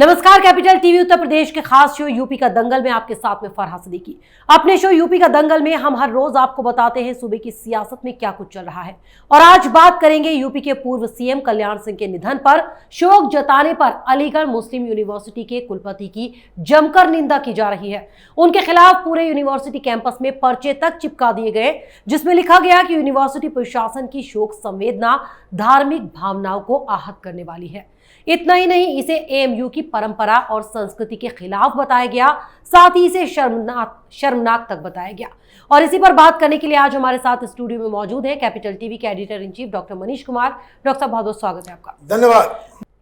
नमस्कार, capital TV Uttar Pradesh के खास शो यूपी का दंगल में आपके साथ में फरहा सिद्दीकी। अपने शो यूपी का दंगल में हम हर रोज आपको बताते हैं सूबे की सियासत में क्या कुछ चल रहा है। और आज बात करेंगे यूपी के पूर्व सीएम कल्याण सिंह के निधन पर शोक जताने पर अलीगढ़ मुस्लिम यूनिवर्सिटी के कुलपति की जमकर निंदा की जा रही है। उनके खिलाफ पूरे यूनिवर्सिटी कैंपस में पर्चे तक चिपका दिए गए, जिसमें लिखा गया कि यूनिवर्सिटी प्रशासन की शोक संवेदना धार्मिक भावनाओं को आहत करने वाली है। इतना ही नहीं, इसे एएमयू की परंपरा और संस्कृति के खिलाफ बताया गया, साथ ही इसे शर्मनाक तक बताया गया। और इसी पर बात करने के लिए आज हमारे साथ स्टूडियो में मौजूद है कैपिटल टीवी के editor in chief doctor Manish Kumar. Doctor साहब, बहुत बहुत स्वागत है आपका। धन्यवाद।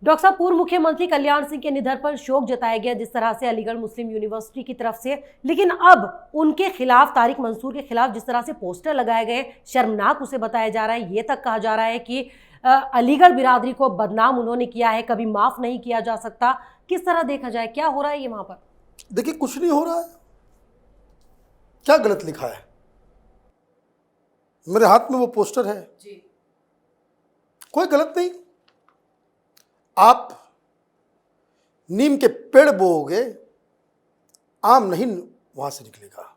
डॉक्टर साहब, पूर्व मुख्यमंत्री कल्याण सिंह के निधन पर शोक जताया गया जिस तरह से अलीगढ़ मुस्लिम यूनिवर्सिटी की तरफ से, लेकिन अब उनके खिलाफ, तारिक मंसूर के खिलाफ जिस तरह से पोस्टर लगाए गए, शर्मनाक उसे बताया जा रहा है। ये तक कहा जा रहा है कि अलीगढ़ बिरादरी को बदनाम उन्होंने किया है, कभी माफ नहीं किया जा सकता। किस तरह देखा जाए, क्या हो रहा है ये वहां पर? देखिए, कुछ नहीं हो रहा है। क्या गलत लिखा है? मेरे हाथ में वो पोस्टर है जी। कोई गलत नहीं। आप नीम के पेड़ बोओगे, आम नहीं वहां से निकलेगा।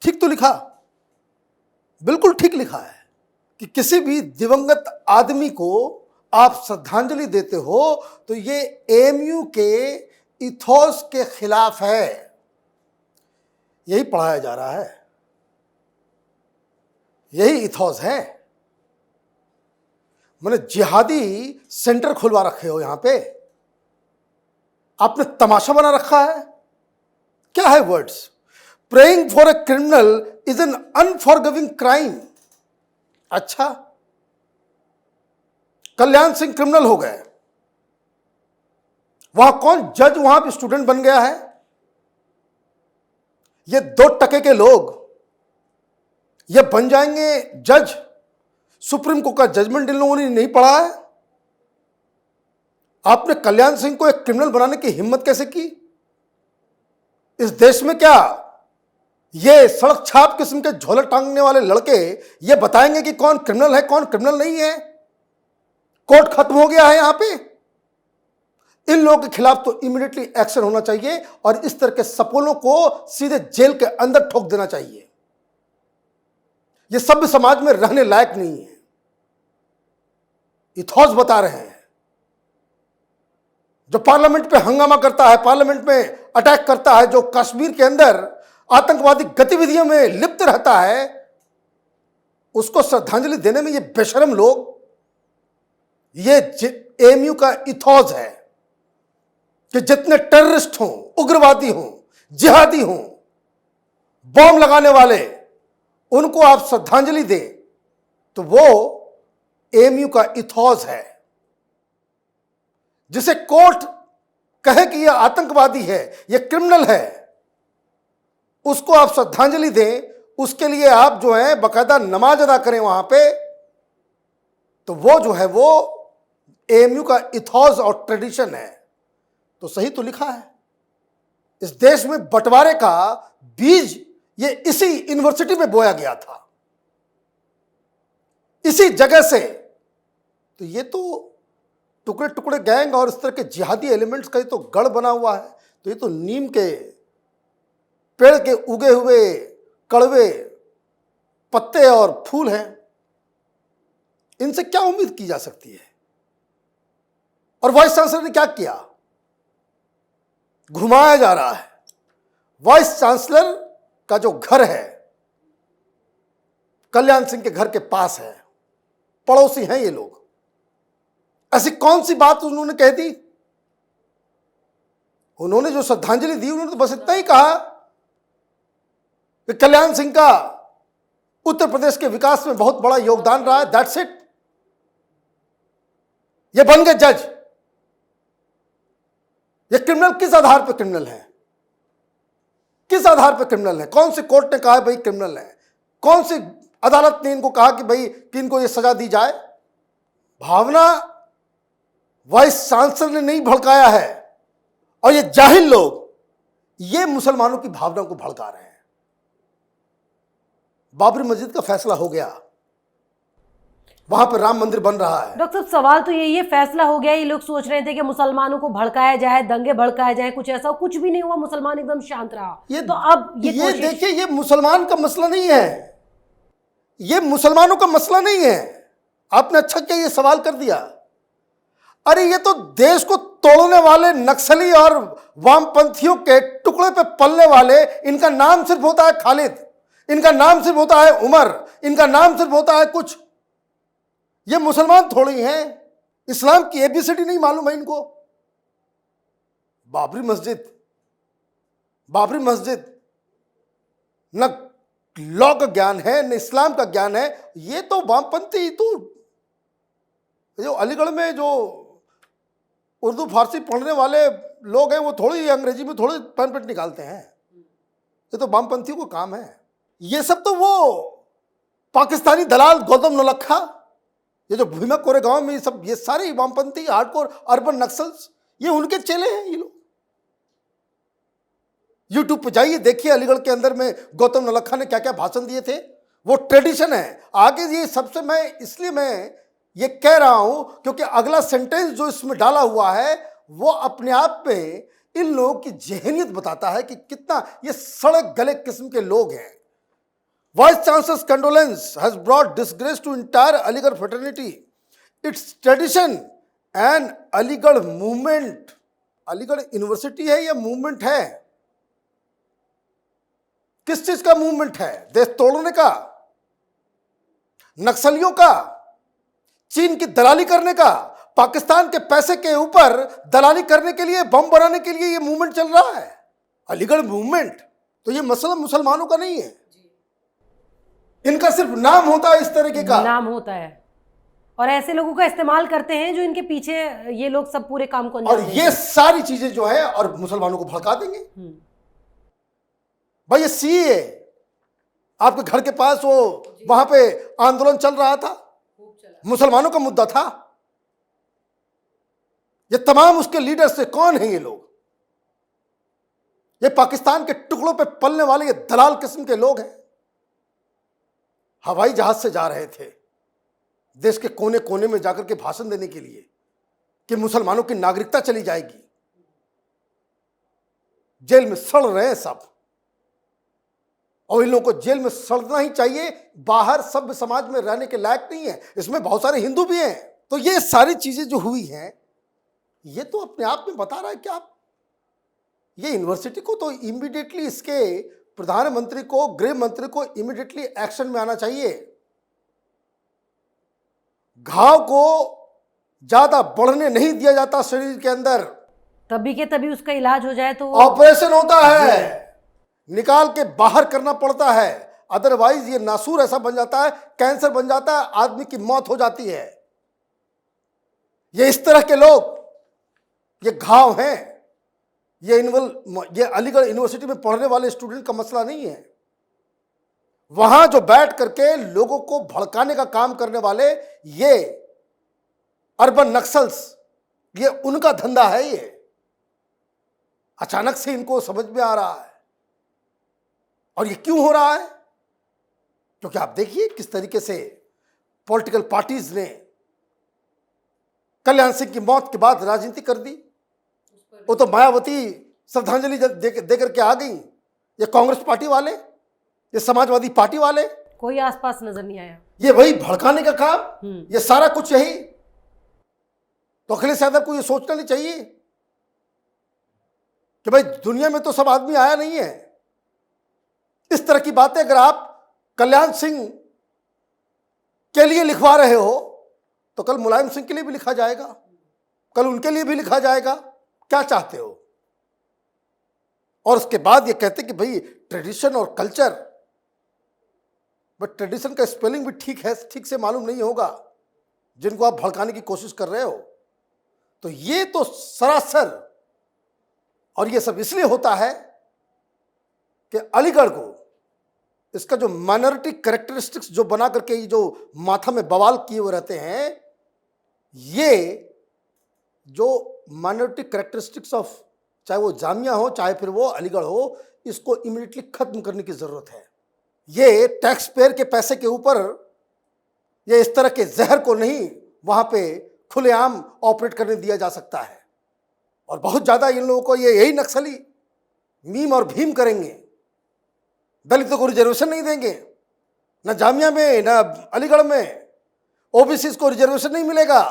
ठीक तो लिखा, बिल्कुल ठीक लिखा है कि किसी भी दिवंगत आदमी को आप श्रद्धांजलि देते हो तो ये एएमयू के इथोस के खिलाफ है। यही पढ़ाया जा रहा है, यही इथोस है। मैंने जिहादी सेंटर खुलवा रखे हो यहां पे, आपने तमाशा बना रखा है। क्या है words? Praying for a criminal is an unforgiving crime. अच्छा, कल्याण सिंह क्रिमिनल हो गए, वहां कौन जज वहां पे स्टूडेंट बन गया है? ये 2 टके के लोग ये बन जाएंगे जज? सुप्रीम कोर्ट का जजमेंट इन लोगों ने नहीं पढ़ा है। आपने कल्याण सिंह को एक क्रिमिनल बनाने की हिम्मत कैसे की? इस देश में क्या ये सड़क छाप किस्म के झोले टांगने वाले लड़के ये बताएंगे कि कौन क्रिमिनल है, कौन क्रिमिनल नहीं है? कोर्ट खत्म हो गया है यहां पे। इन लोगों के खिलाफ तो इमीडिएटली एक्शन होना चाहिए और इस तरह के सपोलों को सीधे जेल के अंदर ठोक देना चाहिए। ये सभ्य समाज में रहने लायक नहीं है। इथोस बता रहे हैं, जो पार्लियामेंट पे हंगामा करता है, पार्लियामेंट में अटैक करता है, जो कश्मीर के अंदर आतंकवादी गतिविधियों में लिप्त रहता है, उसको श्रद्धांजलि देने में ये बेशरम लोग, ये एएमयू का इथोस है कि जितने टेररिस्ट हों, उग्रवादी हों, जिहादी हों, बॉम्ब लगाने वाले, उनको आप श्रद्धांजलि दें तो वो एएमयू का इथोस है। जिसे कोर्ट कहे कि यह आतंकवादी है, यह क्रिमिनल है, उसको आप श्रद्धांजलि दें, उसके लिए आप जो है बाकायदा नमाज अदा करें वहां पे, तो वो जो है वो एएमयू का इथोस और ट्रेडिशन है। तो सही तो लिखा है। इस देश में बंटवारे का बीज ये इसी यूनिवर्सिटी में बोया गया था, इसी जगह से। तो ये तो टुकड़े टुकड़े गैंग और इस तरह के जिहादी एलिमेंट्स का ये तो गढ़ बना हुआ है। तो ये तो नीम के पेड़ के उगे हुए कड़वे पत्ते और फूल हैं। इनसे क्या उम्मीद की जा सकती है? और वाइस चांसलर ने क्या किया? घुमाया जा रहा है। वाइस चांसलर का जो घर है कल्याण सिंह के घर के पास है, पड़ोसी हैं ये लोग। ऐसी कौन सी बात उन्होंने कह दी? उन्होंने जो श्रद्धांजलि दी, उन्होंने तो बस इतना ही कहा कि कल्याण सिंह का उत्तर प्रदेश के विकास में बहुत बड़ा योगदान रहा है। That's it. ये बन गए जज। ये क्रिमिनल किस आधार पर क्रिमिनल है? किस आधार पर क्रिमिनल है? कौन सी कोर्ट ने कहा है भाई क्रिमिनल है? कौन सी अदालत ने इनको कहा कि भाई कि इनको ये सजा दी जाए? भावना वाइस चांसलर ने नहीं भड़काया है, और ये जाहिल लोग ये मुसलमानों की भावना को भड़का रहे हैं। बाबरी मस्जिद का फैसला हो गया, वहां पर राम मंदिर बन रहा है। डॉक्टर साहब, सवाल तो यही है, फैसला हो गया, ये लोग सोच रहे थे कि मुसलमानों को भड़काया जाए, दंगे भड़काए जाए, कुछ ऐसा, कुछ भी नहीं हुआ, मुसलमान एकदम शांत रहा। तो अब ये देखिए, ये मुसलमान का मसला नहीं है, ये मुसलमानों का मसला नहीं है। आपने अच्छा किया ये सवाल कर दिया। अरे ये तो देश को तोड़ने वाले नक्सली और वामपंथियों के टुकड़े पे पलने वाले, इनका नाम सिर्फ होता है खालिद, इनका नाम सिर्फ होता है उमर, इनका नाम सिर्फ होता है कुछ। ये मुसलमान थोड़ी हैं, इस्लाम की एबीसीडी नहीं मालूम है इनको। बाबरी मस्जिद न लॉ का ज्ञान है न इस्लाम का ज्ञान है। ये तो वामपंथी, तो जो अलीगढ़ में जो उर्दू फारसी पढ़ने वाले लोग हैं, वो थोड़ी अंग्रेजी में थोड़ी पैंपलेट निकालते हैं। ये तो वामपंथियों का काम है। ये सब तो वो पाकिस्तानी दलाल गौतम नौलखा, ये जो भीमा कोरेगांव में ये सारे वामपंथी हार्डकोर अर्बन नक्सल्स, ये उनके चेले हैं। ये लोग यूट्यूब पे जाइए, देखिए अलीगढ़ के अंदर में गौतम नौलखा ने क्या क्या भाषण दिए थे। वो ट्रेडिशन है आगे। ये सबसे इसलिए मैं ये कह रहा हूं क्योंकि अगला सेंटेंस जो इसमें डाला हुआ है वो अपने आप में इन लोगों की जहनीत बताता है कि कितना ये सड़क गले किस्म के लोग हैं। Vice chancellor's condolence has brought disgrace to entire Aligarh fraternity, it's tradition and Aligarh movement. Aligarh university है या मूवमेंट है? किस चीज का मूवमेंट है? देश तोड़ने का, नक्सलियों का, चीन की दलाली करने का, पाकिस्तान के पैसे के ऊपर दलाली करने के लिए, बम बनाने के लिए ये मूवमेंट चल रहा है, अलीगढ़ मूवमेंट। तो ये मसला मुसलमानों का नहीं है, इनका सिर्फ नाम होता है, इस तरीके का नाम होता है और ऐसे लोगों का इस्तेमाल करते हैं जो इनके पीछे ये लोग सब पूरे काम को अंजाम और ये सारी चीजें जो है और मुसलमानों को भड़का देंगे। भाई ये सीए आपके घर के पास वो वहां पे आंदोलन चल रहा था, मुसलमानों का मुद्दा था। ये तमाम उसके लीडर से कौन है ये लोग? ये पाकिस्तान के टुकड़ों पे पलने वाले ये दलाल किस्म के लोग हैं। हवाई जहाज से जा रहे थे देश के कोने कोने में जाकर के भाषण देने के लिए कि मुसलमानों की नागरिकता चली जाएगी। जेल में सड़ रहे हैं सब, और इन लोगों को जेल में सड़ना ही चाहिए। बाहर सभ्य समाज में रहने के लायक नहीं है। इसमें बहुत सारे हिंदू भी हैं। तो ये सारी चीजें जो हुई हैं, ये तो अपने आप में बता रहा है कि आप ये यूनिवर्सिटी को तो इमीडिएटली, इसके प्रधानमंत्री को, गृह मंत्री को इमीडिएटली एक्शन में आना चाहिए। घाव को ज्यादा बढ़ने नहीं दिया जाता शरीर के अंदर, तभी के तभी उसका इलाज हो जाए तो ऑपरेशन होता है, निकाल के बाहर करना पड़ता है। अदरवाइज ये नासूर ऐसा बन जाता है, कैंसर बन जाता है, आदमी की मौत हो जाती है। ये इस तरह के लोग, ये घाव हैं। ये अलीगढ़ यूनिवर्सिटी में पढ़ने वाले स्टूडेंट का मसला नहीं है। वहां जो बैठ करके लोगों को भड़काने का काम करने वाले ये अर्बन नक्सल्स, ये उनका धंधा है। ये अचानक से इनको समझ में आ रहा है। और ये क्यों हो रहा है? क्योंकि आप देखिए किस तरीके से पॉलिटिकल पार्टीज ने कल्याण सिंह की मौत के बाद राजनीति कर दी। वो तो मायावती श्रद्धांजलि दे करके आ गई। ये कांग्रेस पार्टी वाले, ये समाजवादी पार्टी वाले, कोई आसपास नजर नहीं आया। ये वही भड़काने का काम, ये सारा कुछ यही। तो अखिलेश यादव को ये सोचना नहीं चाहिए कि भाई दुनिया में तो सब आदमी आया नहीं है। इस तरह की बातें अगर आप कल्याण सिंह के लिए लिखवा रहे हो तो कल मुलायम सिंह के लिए भी लिखा जाएगा, कल उनके लिए भी लिखा जाएगा। क्या चाहते हो? और उसके बाद ये कहते कि भाई ट्रेडिशन और कल्चर, बट ट्रेडिशन का स्पेलिंग भी ठीक से मालूम नहीं होगा जिनको आप भड़काने की कोशिश कर रहे हो। तो ये तो सरासर, और ये सब इसलिए होता है कि अलीगढ़ को इसका जो माइनॉरिटी कैरेक्टरिस्टिक्स जो बना करके ये जो माथा में बवाल किए हुए रहते हैं, ये जो माइनॉरिटी कैरेक्टरिस्टिक्स ऑफ, चाहे वो जामिया हो चाहे फिर वो अलीगढ़ हो, इसको इमीडिएटली खत्म करने की जरूरत है। ये टैक्स पेयर के पैसे के ऊपर ये इस तरह के जहर को नहीं वहां पे खुलेआम ऑपरेट करने दिया जा सकता है। और बहुत ज्यादा इन लोगों को ये यही नक्सली मीम और भीम करेंगे। दलितों को रिजर्वेशन नहीं देंगे, न जामिया में न अलीगढ़ में ओबीसी को रिजर्वेशन नहीं मिलेगा,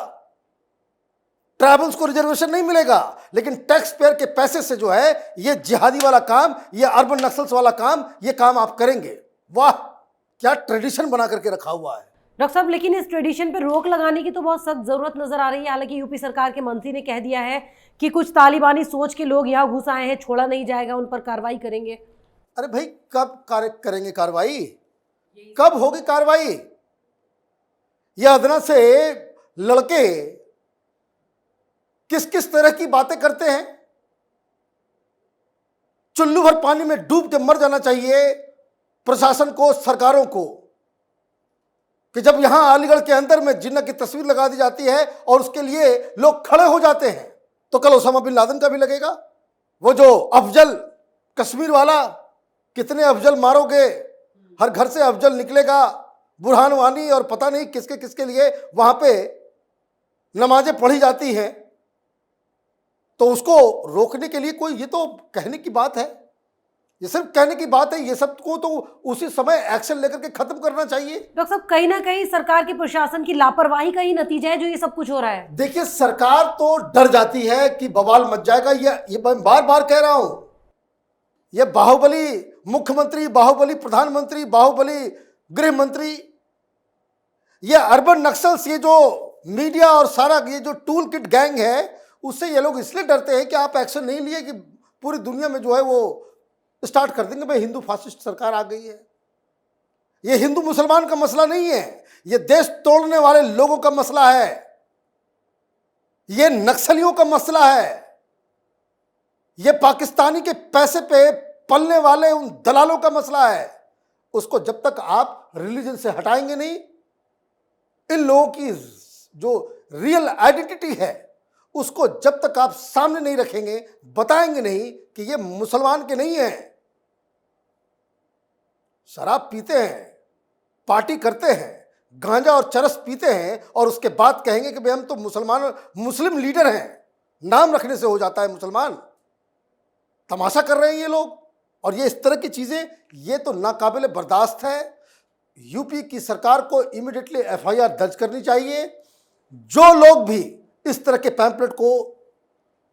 ट्राइबल्स को रिजर्वेशन नहीं मिलेगा, लेकिन टैक्स पेयर के पैसे से जो है ये जिहादी वाला काम, ये अर्बन नक्सल्स वाला काम, ये काम आप करेंगे। वाह, क्या ट्रेडिशन बना करके रखा हुआ है। डॉक्टर साहब, लेकिन इस ट्रेडिशन पे रोक लगाने की तो बहुत सख्त जरूरत नजर आ रही है। हालांकि यूपी सरकार के मंत्री ने कह दिया है कि कुछ तालिबानी सोच के लोग यहाँ घुस आए हैं, छोड़ा नहीं जाएगा, उन पर कार्रवाई करेंगे। अरे भाई, कब करेंगे कार्रवाई? कब होगी कार्रवाई? ये अदना से लड़के किस किस तरह की बातें करते हैं। चुल्लू भर पानी में डूब के मर जाना चाहिए प्रशासन को, सरकारों को, कि जब यहां अलीगढ़ के अंदर में जिन्ना की तस्वीर लगा दी जाती है और उसके लिए लोग खड़े हो जाते हैं, तो कल ओसामा बिन लादेन का भी लगेगा। वो जो अफजल कश्मीर वाला, कितने अफजल मारोगे, हर घर से अफजल निकलेगा, बुरहान वानी और पता नहीं किसके किसके लिए वहां पे नमाजें पढ़ी जाती हैं। तो उसको रोकने के लिए कोई, ये तो कहने की बात है, ये सिर्फ कहने की बात है। ये सब को तो उसी समय एक्शन लेकर के खत्म करना चाहिए। डॉक्टर साहब, कहीं ना कहीं सरकार की प्रशासन की लापरवाही का ही नतीजा है जो ये सब कुछ हो रहा है। देखिए, सरकार तो डर जाती है कि बवाल मच जाएगा। ये मैं बार बार कह रहा हूं, ये बाहुबली मुख्यमंत्री, बाहुबली प्रधानमंत्री, बाहुबली गृह मंत्री, ये अर्बन नक्सल्स, ये जो मीडिया और सारा ये जो टूल किट गैंग है, उससे ये लोग इसलिए डरते हैं कि आप एक्शन नहीं लिए कि पूरी दुनिया में जो है वो स्टार्ट कर देंगे, भाई हिंदू फासिस्ट सरकार आ गई है। ये हिंदू मुसलमान का मसला नहीं है, ये देश तोड़ने वाले लोगों का मसला है, ये नक्सलियों का मसला है, ये पाकिस्तानी के पैसे पे पलने वाले उन दलालों का मसला है। उसको जब तक आप रिलीजन से हटाएंगे नहीं, इन लोगों की जो रियल आइडेंटिटी है उसको जब तक आप सामने नहीं रखेंगे, बताएंगे नहीं कि ये मुसलमान के नहीं हैं, शराब पीते हैं, पार्टी करते हैं, गांजा और चरस पीते हैं, और उसके बाद कहेंगे कि भाई हम तो मुस्लिम लीडर हैं, नाम रखने से हो जाता है मुसलमान। तमाशा कर रहे हैं ये लोग। और ये इस तरह की चीजें, ये तो नाकाबिले बर्दाश्त है। यूपी की सरकार को इमीडिएटली एफआईआर दर्ज करनी चाहिए। जो लोग भी इस तरह के पैम्पलेट को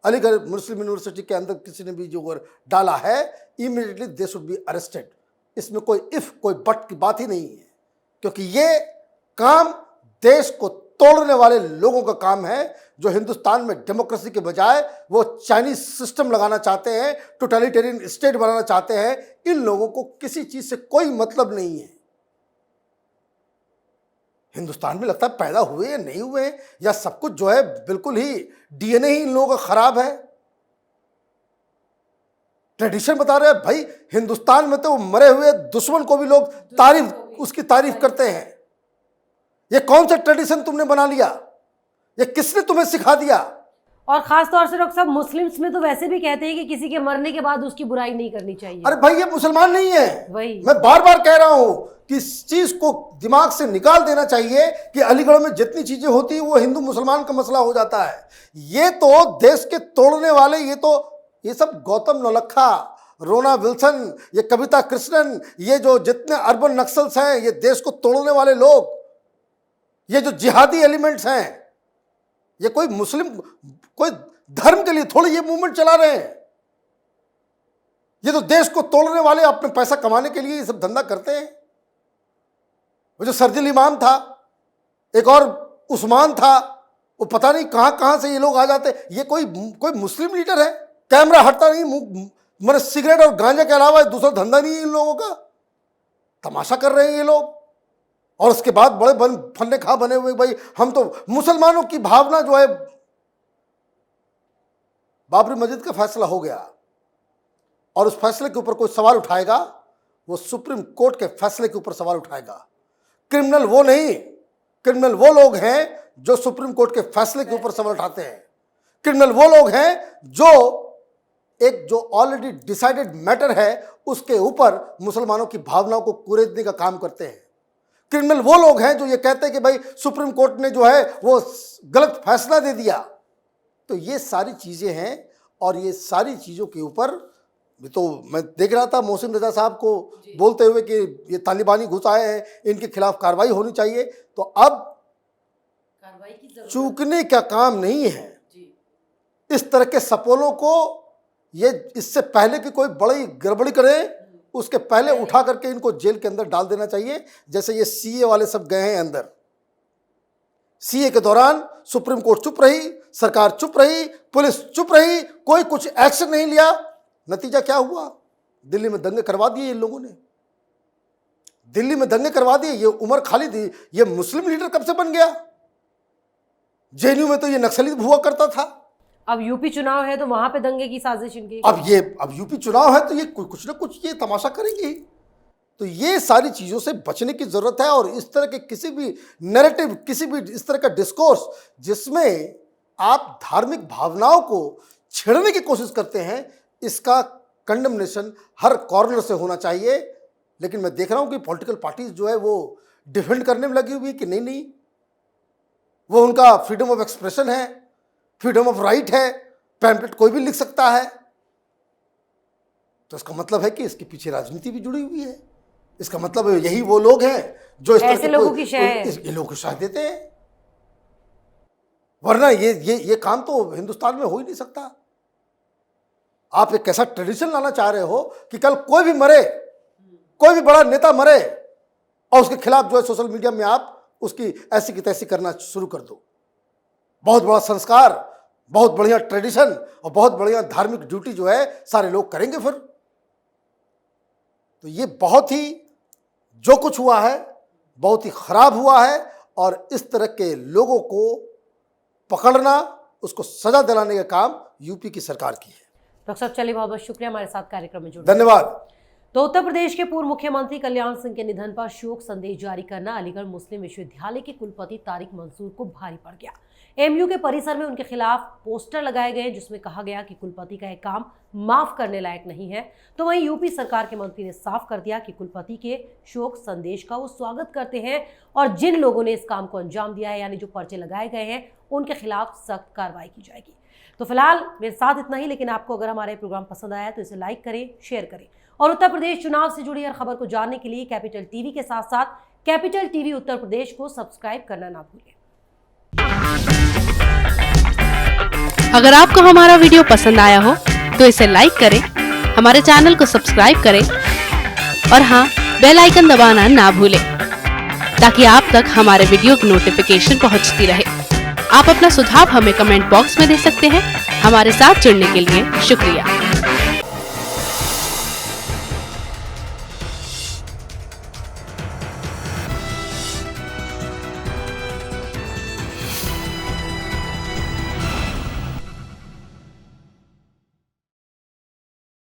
अलीगढ़ मुस्लिम यूनिवर्सिटी के अंदर किसी ने भी जो डाला है, immediately they should be arrested. इसमें कोई इफ कोई बट की बात ही नहीं है, क्योंकि ये काम देश को तोड़ने वाले लोगों का काम है, जो हिंदुस्तान में डेमोक्रेसी के बजाय वो चाइनीज सिस्टम लगाना चाहते हैं, टोटलिटेरियन स्टेट बनाना चाहते हैं। इन लोगों को किसी चीज से कोई मतलब नहीं है। हिंदुस्तान में लगता है पैदा हुए या नहीं हुए, या सब कुछ जो है बिल्कुल ही डीएनए ही इन लोगों का खराब है। ट्रेडिशन बता रहे हैं भाई, हिंदुस्तान में तो मरे हुए दुश्मन को भी लोग उसकी तारीफ करते हैं। ये कौन सा ट्रेडिशन तुमने बना लिया? ये किसने तुम्हें सिखा दिया? और खास तौर से डॉक्टर साहब, मुस्लिम्स में तो वैसे भी कहते हैं कि किसी के मरने के बाद उसकी बुराई नहीं करनी चाहिए। अरे भाई, ये मुसलमान नहीं है। वही मैं बार बार कह रहा हूं कि इस चीज को दिमाग से निकाल देना चाहिए कि अलीगढ़ में जितनी चीजें होती है वो हिंदू मुसलमान का मसला हो जाता है। ये तो देश के तोड़ने वाले, ये सब गौतम नौलखा, रोना विल्सन, ये कविता कृष्णन, ये जो जितने अर्बन नक्सल्स हैं, ये देश को तोड़ने वाले लोग, ये जो जिहादी एलिमेंट्स हैं, ये कोई धर्म के लिए थोड़ी ये मूवमेंट चला रहे हैं। ये तो देश को तोड़ने वाले अपने पैसा कमाने के लिए ये सब धंधा करते हैं। वो जो सर्जिल इमाम था, एक और उस्मान था, वो पता नहीं कहां कहां से ये लोग आ जाते। ये कोई मुस्लिम लीडर है? कैमरा हटता नहीं, मेरे सिगरेट और गांजा के अलावा दूसरा धंधा नहीं है इन लोगों का। तमाशा कर रहे हैं ये लोग। और उसके बाद बड़े फन्ने खा बने हुए, भाई हम तो मुसलमानों की भावना जो है, बाबरी मस्जिद का फैसला हो गया और उस फैसले के ऊपर कोई सवाल उठाएगा, वो सुप्रीम कोर्ट के फैसले के ऊपर सवाल उठाएगा। क्रिमिनल वो नहीं, क्रिमिनल वो लोग हैं जो सुप्रीम कोर्ट के फैसले के ऊपर सवाल उठाते हैं। क्रिमिनल वो लोग हैं जो ऑलरेडी डिसाइडेड मैटर है उसके ऊपर मुसलमानों की भावनाओं को कुरेदने का काम करते हैं। क्रिमिनल वो लोग हैं जो ये कहते हैं कि भाई सुप्रीम कोर्ट ने जो है वो गलत फैसला दे दिया। तो ये सारी चीज़ें हैं और ये सारी चीज़ों के ऊपर तो मैं देख रहा था मोहसिन रजा साहब को बोलते हुए कि ये तालिबानी घुस आए हैं, इनके खिलाफ कार्रवाई होनी चाहिए। तो अब कार्रवाई की चूकने का काम नहीं है। इस तरह के सपोलों को ये इससे पहले कि कोई बड़ी गड़बड़ी करे उसके पहले उठा करके इनको जेल के अंदर डाल देना चाहिए। जैसे ये सीए वाले सब गए हैं अंदर, सीए के दौरान सुप्रीम कोर्ट चुप रही, सरकार चुप रही, पुलिस चुप रही, कोई कुछ एक्शन नहीं लिया। नतीजा क्या हुआ? दिल्ली में दंगे करवा दिए इन लोगों ने, दिल्ली में दंगे करवा दिए। ये उमर खालिद ये मुस्लिम लीडर कब से बन गया? जेएनयू में तो ये नक्सली हुआ करता था। अब यूपी चुनाव है तो वहां पे दंगे की साजिश इनकी। अब यूपी चुनाव है तो ये कुछ ना कुछ ये तमाशा करेंगे। तो ये सारी चीज़ों से बचने की ज़रूरत है। और इस तरह के किसी भी नैरेटिव, किसी भी इस तरह का डिस्कोर्स जिसमें आप धार्मिक भावनाओं को छेड़ने की कोशिश करते हैं, इसका कंडेमनेशन हर कॉर्नर से होना चाहिए। लेकिन मैं देख रहा हूँ कि पॉलिटिकल पार्टीज जो है वो डिफेंड करने में लगी हुई है कि नहीं वो उनका फ्रीडम ऑफ एक्सप्रेशन है, फ्रीडम ऑफ राइट है, पैम्पलेट कोई भी लिख सकता है। तो इसका मतलब है कि इसके पीछे राजनीति भी जुड़ी हुई है। इसका मतलब यही वो लोग हैं जो इस ऐसे लोगों की ये लोगों को शाह देते हैं। वरना ये काम तो हिंदुस्तान में हो ही नहीं सकता। आप एक ऐसा ट्रेडिशन लाना चाह रहे हो कि कल कोई भी मरे, कोई भी बड़ा नेता मरे और उसके खिलाफ जो है सोशल मीडिया में आप उसकी ऐसी की तैसी करना शुरू कर दो। बहुत बड़ा संस्कार, बहुत बढ़िया ट्रेडिशन और बहुत बढ़िया धार्मिक ड्यूटी जो है सारे लोग करेंगे फिर। तो ये बहुत ही जो कुछ हुआ है बहुत ही खराब हुआ है। और इस तरह के लोगों को पकड़ना, उसको सजा दिलाने का काम यूपी की सरकार की है। डॉक्टर साहब चलिए, बहुत बहुत शुक्रिया हमारे साथ कार्यक्रम में जुड़ने। धन्यवाद। तो उत्तर प्रदेश के पूर्व मुख्यमंत्री कल्याण सिंह के निधन पर शोक संदेश जारी करना अलीगढ़ मुस्लिम विश्वविद्यालय के कुलपति तारिक मंसूर को भारी पड़ गया। एमयू के परिसर में उनके खिलाफ पोस्टर लगाए गए जिसमें कहा गया कि कुलपति का यह काम माफ करने लायक नहीं है। तो वहीं यूपी सरकार के मंत्री ने साफ कर दिया कि कुलपति के शोक संदेश का वो स्वागत करते हैं और जिन लोगों ने इस काम को अंजाम दिया है, यानी जो पर्चे लगाए गए हैं, उनके खिलाफ सख्त कार्रवाई की जाएगी। तो फिलहाल मेरे साथ इतना ही, लेकिन आपको अगर हमारा प्रोग्राम पसंद आया तो इसे लाइक करें, शेयर करें और उत्तर प्रदेश चुनाव से जुड़ी हर खबर को जानने के लिए कैपिटल टीवी के साथ साथ कैपिटल टीवी उत्तर प्रदेश को सब्सक्राइब करना ना भूलें। अगर आपको हमारा वीडियो पसंद आया हो तो इसे लाइक करें, हमारे चैनल को सब्सक्राइब करें और हाँ, बेल आइकन दबाना ना भूलें ताकि आप तक हमारे वीडियो की नोटिफिकेशन पहुंचती रहे। आप अपना सुझाव हमें कमेंट बॉक्स में दे सकते हैं। हमारे साथ जुड़ने के लिए शुक्रिया।